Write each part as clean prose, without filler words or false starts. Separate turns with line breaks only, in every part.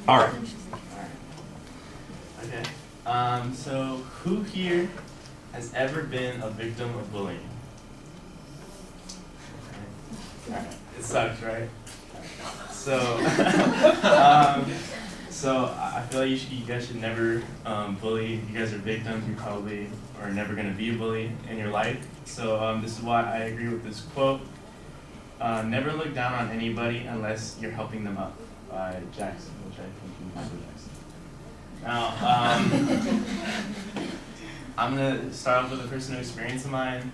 All right.
Okay. So who here has ever been a victim of bullying? Alright. It sucks, right? So, so I feel like you guys should never bully. You guys are victims. You probably are never going to be a bully in your life. So this is why I agree with this quote. Never look down on anybody unless you're helping them up, by Jackson, which I think you Michael Jackson. Now, I'm gonna start off with a personal experience of mine.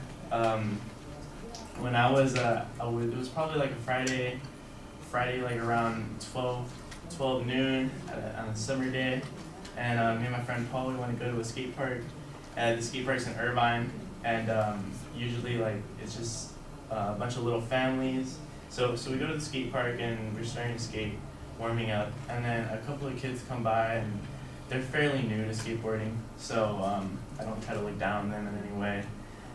When I was, it was probably like a Friday like around 12 noon on a summer day, and me and my friend Paul, we want to go to a skate park. The skate park's in Irvine, and usually like it's just a bunch of little families. So we go to the skate park and we're starting to skate, warming up, and then a couple of kids come by and they're fairly new to skateboarding, so I don't try to look down on them in any way.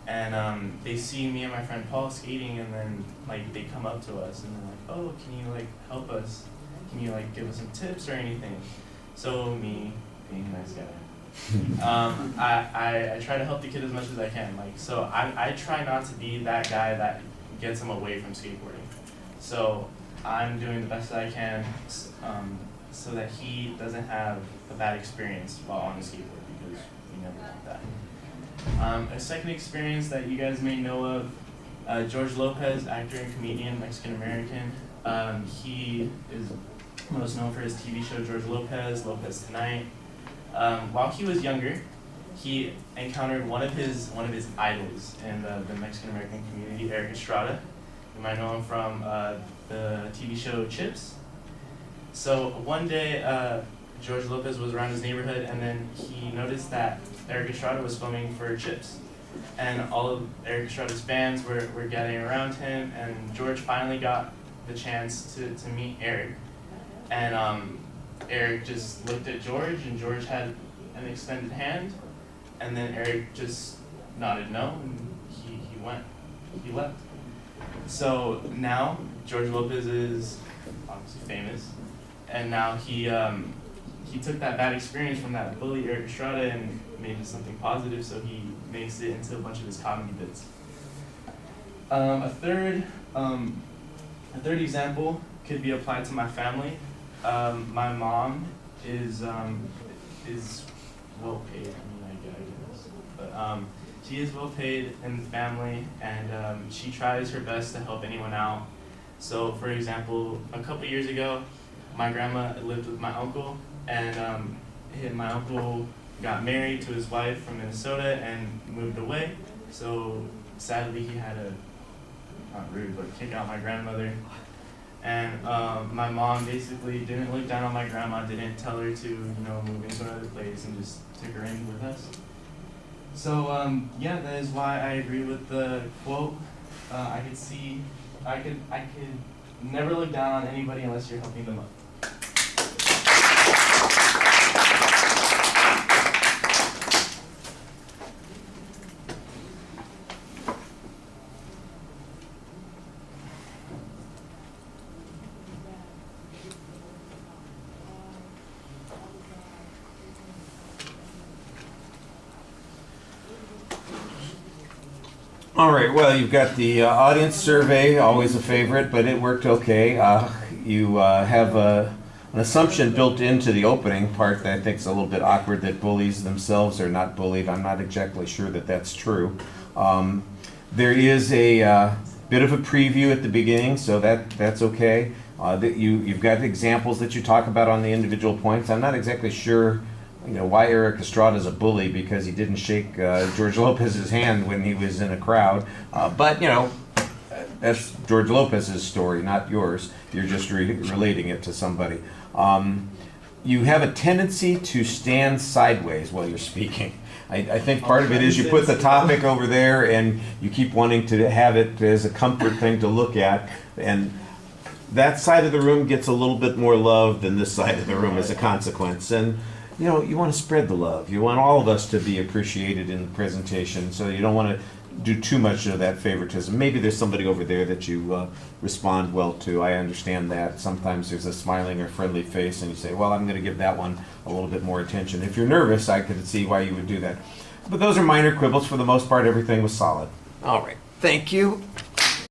And they see me and my friend Paul skating, and then like they come up to us and they're like, "Oh, can you like help us? Can you like give us some tips or anything?" So me, being a nice guy, I try to help the kid as much as I can. Like, so I try not to be that guy that gets him away from skateboarding. So I'm doing the best that I can so that he doesn't have a bad experience while on the skateboard, because we never want that. A second experience that you guys may know of, George Lopez, actor and comedian, Mexican-American. He is most known for his TV show George Lopez, Lopez Tonight. While he was younger, he encountered one of his idols in the Mexican-American community, Eric Estrada. You might know him from the TV show Chips. So one day, George Lopez was around his neighborhood, and then he noticed that Eric Estrada was filming for Chips. And all of Eric Estrada's fans were gathering around him, and George finally got the chance to meet Eric. And Eric just looked at George, and George had an extended hand, and then Eric just nodded no, and he left. So now George Lopez is obviously famous, and now he took that bad experience from that bully Eric Estrada and made it something positive, so he makes it into a bunch of his comedy bits. A third example could be applied to my family. My mom is well paid. I guess, but she is well paid in the family, and she tries her best to help anyone out. So, for example, a couple years ago, my grandma lived with my uncle, and my uncle got married to his wife from Minnesota and moved away. So sadly, he had to, not rude, but kick out my grandmother. And my mom basically didn't look down on my grandma, didn't tell her to move into another place, and just took her in with us. So yeah, that is why I agree with the quote. I could never look down on anybody unless you're helping them up.
All right, well, you've got the audience survey, always a favorite, but it worked okay. You have an assumption built into the opening part that I think is a little bit awkward, that bullies themselves are not bullied. I'm not exactly sure that that's true. There is a bit of a preview at the beginning, so that's okay. You've got examples that you talk about on the individual points. I'm not exactly sure why Eric Estrada is a bully, because he didn't shake George Lopez's hand when he was in a crowd. But that's George Lopez's story, not yours. You're just relating it to somebody. You have a tendency to stand sideways while you're speaking. I think part of it is you put the topic over there and you keep wanting to have it as a comfort thing to look at. And that side of the room gets a little bit more love than this side of the room as a consequence. And you want to spread the love. You want all of us to be appreciated in the presentation, so you don't want to do too much of that favoritism. Maybe there's somebody over there that you respond well to. I understand that. Sometimes there's a smiling or friendly face, and you say, well, I'm going to give that one a little bit more attention. If you're nervous, I could see why you would do that. But those are minor quibbles. For the most part, everything was solid. All right. Thank you.